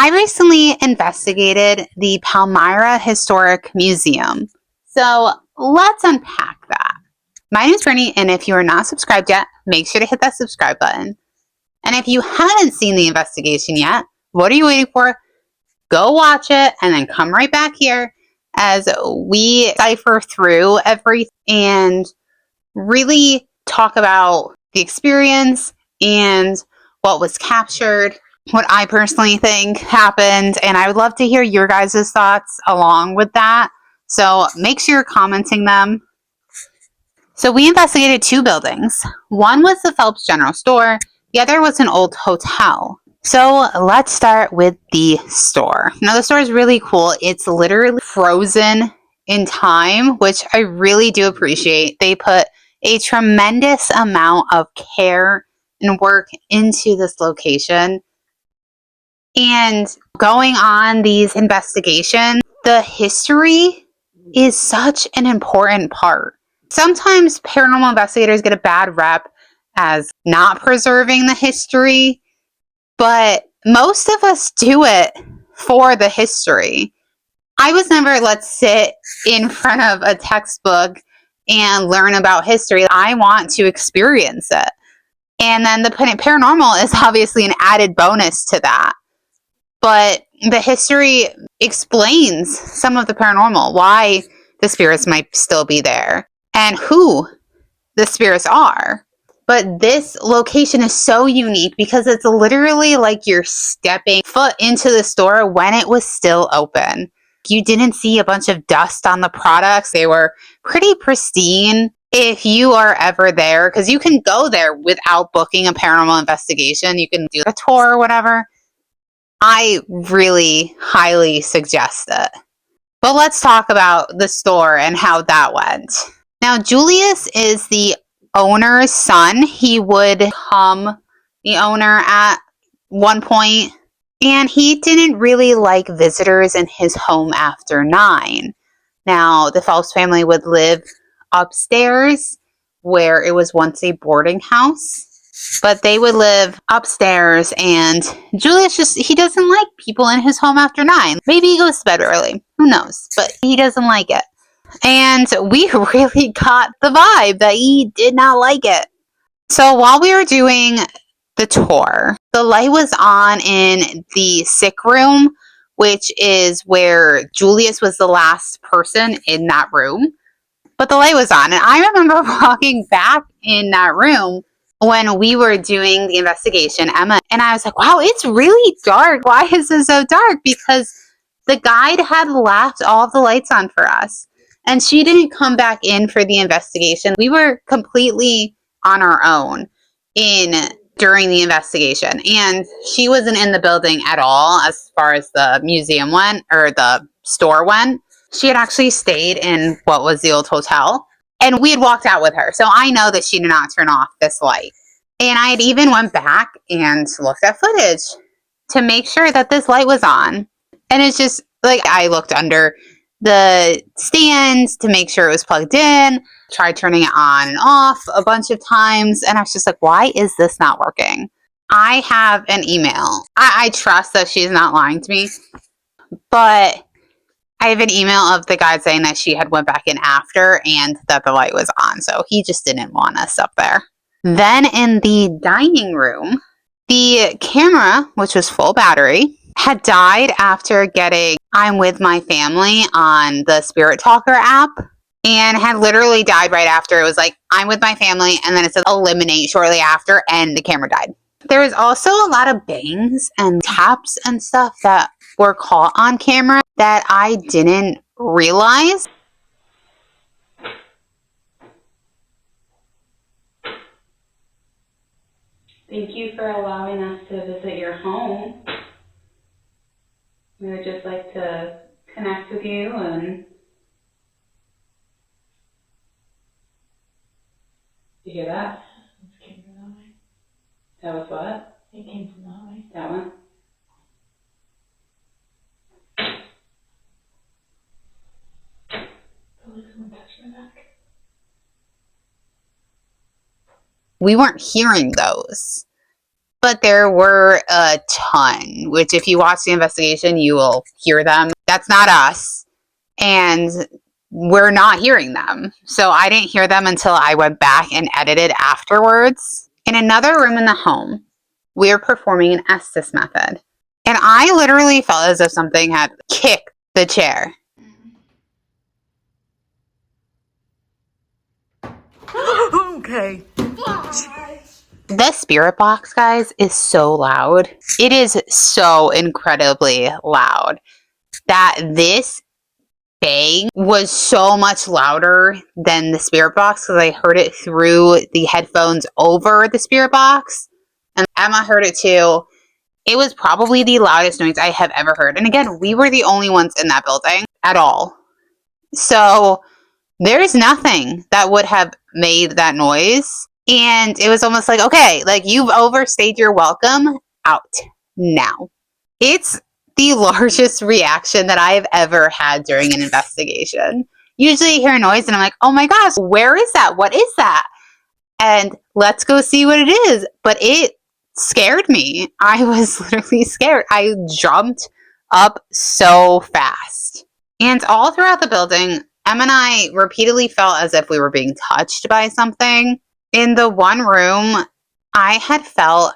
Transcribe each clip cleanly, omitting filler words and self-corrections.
I recently investigated the Palmyra Historic Museum. So let's unpack that. My name is Brittany, and if you are not subscribed yet, make sure to hit that subscribe button. And if you haven't seen the investigation yet, what are you waiting for? Go watch it and then come right back here as we cipher through everything and really talk about the experience and what was captured, what I personally think happened, and I would love to hear your guys' thoughts along with that. So make sure you're commenting them. So we investigated 2 buildings. One was the Phelps General Store, the other was an old hotel. So let's start with the store. Now the store is really cool. It's literally frozen in time, which I really do appreciate. They put a tremendous amount of care and work into this location. And going on these investigations, the history is such an important part. Sometimes paranormal investigators get a bad rep as not preserving the history, but most of us do it for the history. I was never, let's sit in front of a textbook and learn about history. I want to experience it. And then the paranormal is obviously an added bonus to that. But the history explains some of the paranormal, why the spirits might still be there, and who the spirits are. But this location is so unique because it's literally like you're stepping foot into the store when it was still open. You didn't see a bunch of dust on the products. They were pretty pristine. If you are ever there, because you can go there without booking a paranormal investigation, you can do a tour or whatever. I really highly suggest it. But let's talk about the store and how that went. Now, Julius is the owner's son. He would become the owner at one point, and he didn't really like visitors in his home after 9. Now, the Phelps family would live upstairs where it was once a boarding house. But they would live upstairs, and Julius he doesn't like people in his home after 9. Maybe he goes to bed early. Who knows? But he doesn't like it. And we really got the vibe that he did not like it. So while we were doing the tour, the light was on in the sick room, which is where Julius was the last person in that room. But the light was on. And I remember walking back in that room when we were doing the investigation, Emma, and I was like, wow, it's really dark. Why is it so dark? Because the guide had left all the lights on for us, and she didn't come back in for the investigation. We were completely on our own during the investigation, and she wasn't in the building at all as far as the museum went, or the store went. She had actually stayed in what was the old hotel. And we had walked out with her. So I know that she did not turn off this light. And I had even went back and looked at footage to make sure that this light was on. And it's just like I looked under the stands to make sure it was plugged in, tried turning it on and off a bunch of times. And I was just like, why is this not working? I have an email. I trust that she's not lying to me. But I have an email of the guy saying that she had went back in after and that the light was on. So he just didn't want us up there. Then in the dining room, the camera, which was full battery, had died after getting I'm with my family on the Spirit Talker app, and had literally died right after. It was like, I'm with my family, and then it said eliminate shortly after, and the camera died. There was also a lot of bangs and taps and stuff that were caught on camera that I didn't realize. Thank you for allowing us to visit your home. We would just like to connect with you and... Did you hear that? It came from that way. That was what? It came from that way. That one? Felt like someone touched my back. We weren't hearing those. but there were a ton, which if you watch the investigation, you will hear them. That's not us. And we're not hearing them. So I didn't hear them until I went back and edited afterwards. In another room in the home, we were performing an Estes method. And I literally felt as if something had kicked the chair. Okay. The spirit box, guys, is so loud. It is so incredibly loud that this bang was so much louder than the spirit box because I heard it through the headphones over the spirit box. And Emma heard it too. It was probably the loudest noise I have ever heard. And again, we were the only ones in that building at all. So there's nothing that would have made that noise. And it was almost like, okay, like you've overstayed your welcome, out now. It's the largest reaction that I have ever had during an investigation. Usually you hear a noise and I'm like, oh my gosh, where is that? What is that? And let's go see what it is. But it scared me. I was literally scared. I jumped up so fast. And all throughout the building, Em and I repeatedly felt as if we were being touched by something. In the one room, I had felt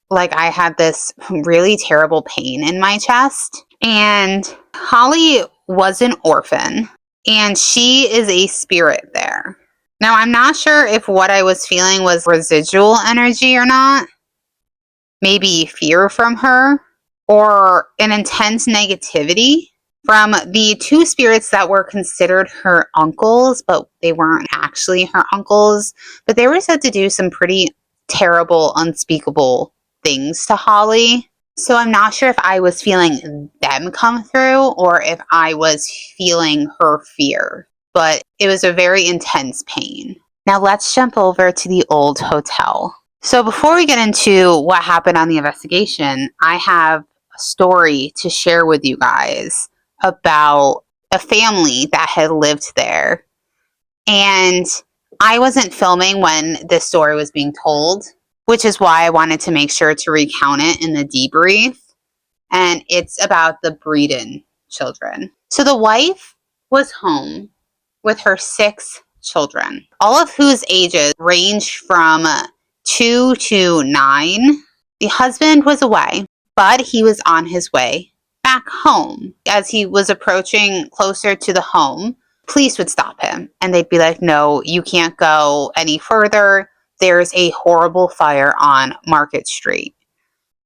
like I had this really terrible pain in my chest. And Holly was an orphan, and she is a spirit there. Now, I'm not sure if what I was feeling was residual energy or not. Maybe fear from her, or an intense negativity from the two spirits that were considered her uncles, but they weren't actually her uncles. But they were said to do some pretty terrible, unspeakable things to Holly. So I'm not sure if I was feeling them come through or if I was feeling her fear. But it was a very intense pain. Now let's jump over to the old hotel. So before we get into what happened on the investigation, I have a story to share with you guys about a family that had lived there. And I wasn't filming when this story was being told, which is why I wanted to make sure to recount it in the debrief. And it's about the Briere children. So the wife was home with her 6 children, all of whose ages ranged from 2 to 9. The husband was away, but he was on his way back home. As he was approaching closer to the home, police would stop him and they'd be like, no, you can't go any further. There's a horrible fire on Market Street,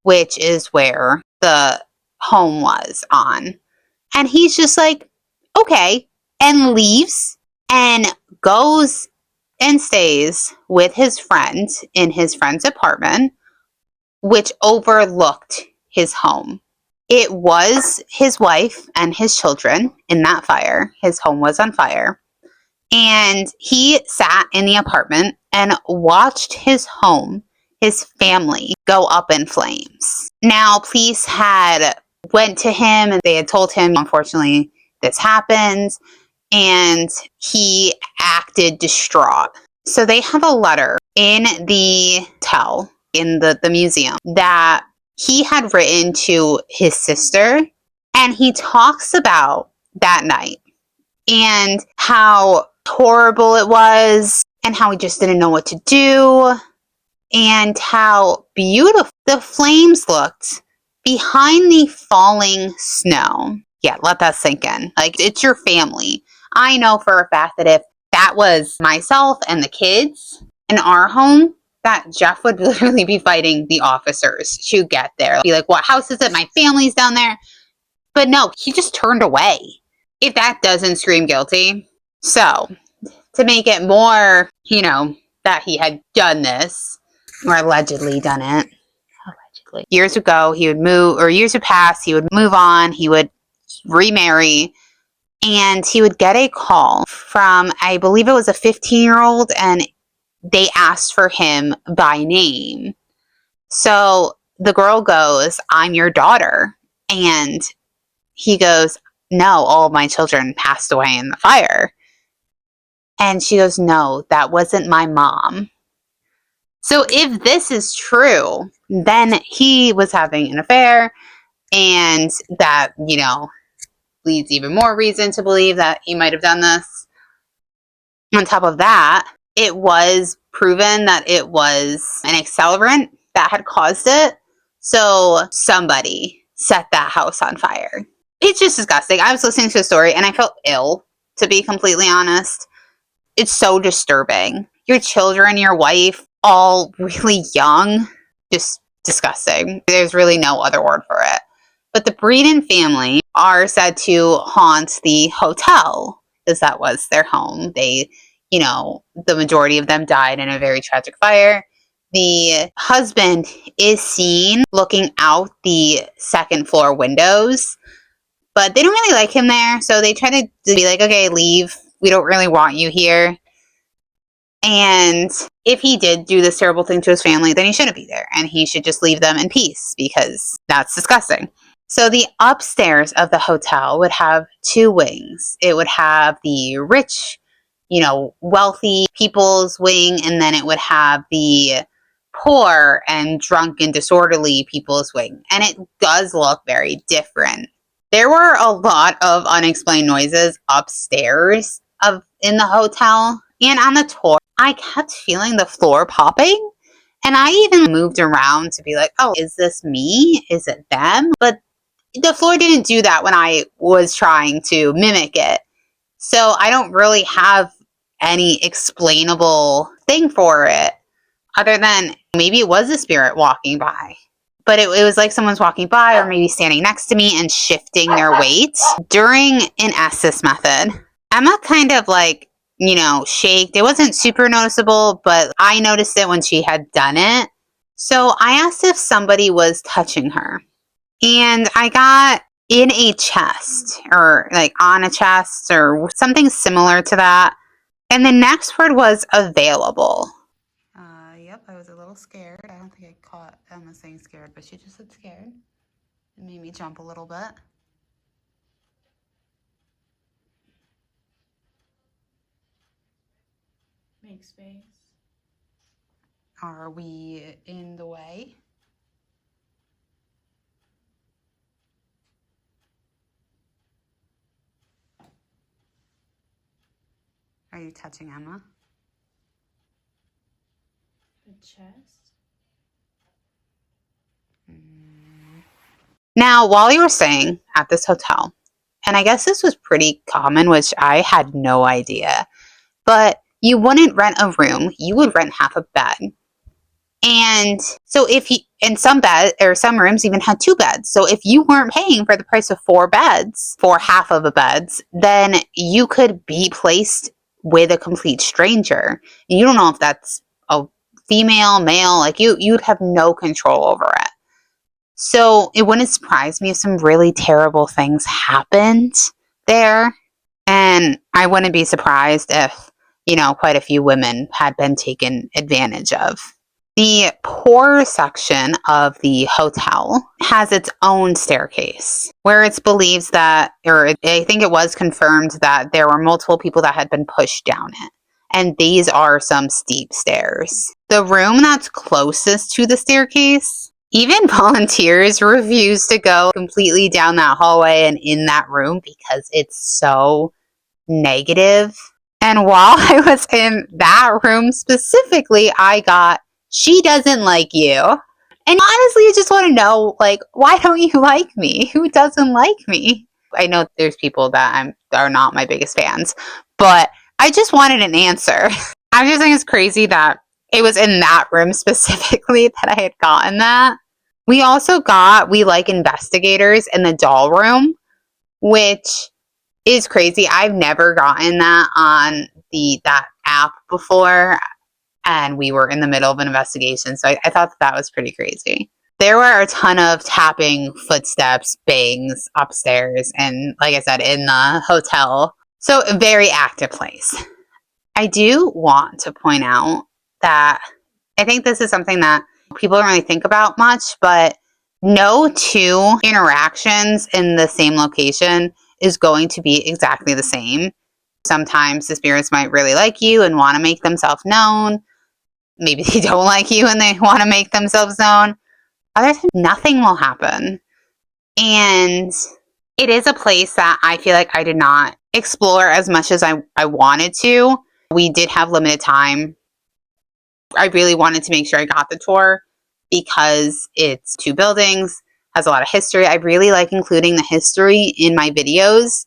which is where the home was on. And he's just like, okay, and leaves and goes and stays with his friend in his friend's apartment, which overlooked his home. It was his wife and his children in that fire. His home was on fire. And he sat in the apartment and watched his home, his family, go up in flames. Now, police had went to him and they had told him, unfortunately, this happened. And he acted distraught. So they have a letter in the hotel, in the museum, that he had written to his sister, and he talks about that night and how horrible it was and how he just didn't know what to do and how beautiful the flames looked behind the falling snow. Yeah, let that sink in. Like, it's your family. I know for a fact that if that was myself and the kids in our home, that Jeff would literally be fighting the officers to get there. Be like, what house is it? My family's down there. But no, he just turned away. If that doesn't scream guilty. So, to make it more, that he had done this, or allegedly done it. Allegedly. Years ago, he would move, or years would pass, he would move on, he would remarry, and he would get a call from, I believe it was a 15-year-old, and they asked for him by name. So the girl goes, I'm your daughter. And he goes, no, all of my children passed away in the fire. And she goes, no, that wasn't my mom. So if this is true, then he was having an affair, and that, leads even more reason to believe that he might have done this. On top of that, it was proven that it was an accelerant that had caused it. So somebody set that house on fire. It's just disgusting. I was listening to a story and I felt ill, to be completely honest. It's so disturbing. Your children, your wife, all really young. Just disgusting. There's really no other word for it. But the Briere family are said to haunt the hotel, because that was their home. They, the majority of them died in a very tragic fire. The husband is seen looking out the second floor windows, but they don't really like him there. So they try to be like, okay, leave. We don't really want you here. And if he did do this terrible thing to his family, then he shouldn't be there. And he should just leave them in peace, because that's disgusting. So the upstairs of the hotel would have two wings. It would have the rich, wealthy people's wing, and then it would have the poor and drunk and disorderly people's wing. And it does look very different. There were a lot of unexplained noises upstairs in the hotel. And on the tour, I kept feeling the floor popping. And I even moved around to be like, oh, is this me? Is it them? But the floor didn't do that when I was trying to mimic it. So I don't really have any explainable thing for it, other than maybe it was a spirit walking by. But it was like someone's walking by, or maybe standing next to me and shifting their weight. During an Estes method, Emma kind of shaked. It wasn't super noticeable, but I noticed it when she had done it. So I asked if somebody was touching her. And I got in a chest, or on a chest, or something similar to that. And the next word was available. Yep, I was a little scared. I don't think I caught Emma saying scared, but she just said scared. It made me jump a little bit. Make space. Are we in the way? Are you touching Emma? The chest. Now, while you were staying at this hotel, and I guess this was pretty common, which I had no idea, but you wouldn't rent a room, you would rent half a bed. And so some rooms even had 2 beds. So if you weren't paying for the price of 4 beds for half of a beds, then you could be placed with a complete stranger. And you don't know if that's a female, male, you'd have no control over it. So it wouldn't surprise me if some really terrible things happened there. And I wouldn't be surprised if, quite a few women had been taken advantage of. The poor section of the hotel has its own staircase, where it's believed that, or I think it was confirmed that there were multiple people that had been pushed down it. And these are some steep stairs. The room that's closest to the staircase, even volunteers refuse to go completely down that hallway and in that room because it's so negative. And while I was in that room specifically, I got, she doesn't like you. And honestly, I just want to know, why don't you like me? Who doesn't like me? I know there's people that are not my biggest fans, but I just wanted an answer. I just think it's crazy that it was in that room specifically that I had gotten that. We also we like investigators in the doll room, which is crazy. I've never gotten that on that app before, and we were in the middle of an investigation, so I thought that was pretty crazy. There were a ton of tapping, footsteps, bangs upstairs, and like I said, in the hotel. So a very active place. I do want to point out that I think this is something that people don't really think about much, but no 2 interactions in the same location is going to be exactly the same. Sometimes the spirits might really like you and want to make themselves known. maybe they don't like you and they want to make themselves known. Other times, nothing will happen. And it is a place that I feel like I did not explore as much as I wanted to. We did have limited time. I really wanted to make sure I got the tour because it's 2 buildings, has a lot of history. I really like including the history in my videos.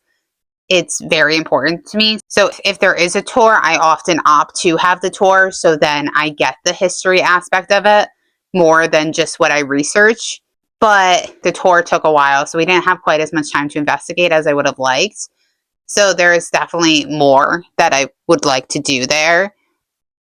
It's very important to me. So if there is a tour, I often opt to have the tour so then I get the history aspect of it more than just what I research. But the tour took a while, so we didn't have quite as much time to investigate as I would have liked. So there is definitely more that I would like to do there.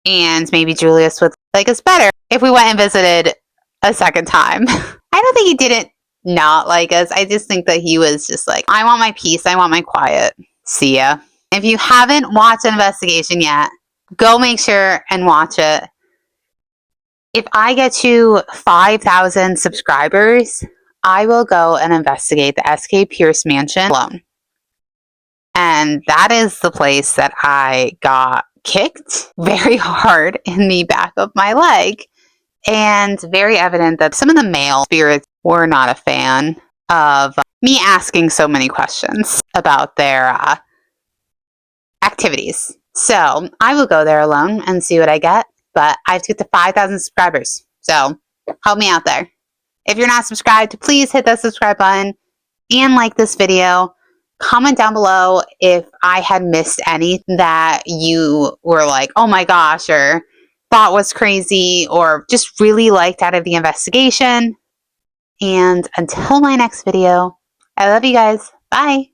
And maybe Julius would like us better if we went and visited a second time. I don't think he didn't not like us. I just think that he was just like, I want my peace. I want my quiet. See ya. If you haven't watched an investigation yet, go make sure and watch it. If I get to 5,000 subscribers, I will go and investigate the S.K. Pierce Mansion alone. And that is the place that I got kicked very hard in the back of my leg. And very evident that some of the male spirits were not a fan of me asking so many questions about their activities. So I will go there alone and see what I get. But I have to get to 5,000 subscribers. So help me out there. If you're not subscribed, please hit that subscribe button and like this video. Comment down below if I had missed any that you were like, oh my gosh, or thought was crazy, or just really liked out of the investigation. And until my next video, I love you guys. Bye.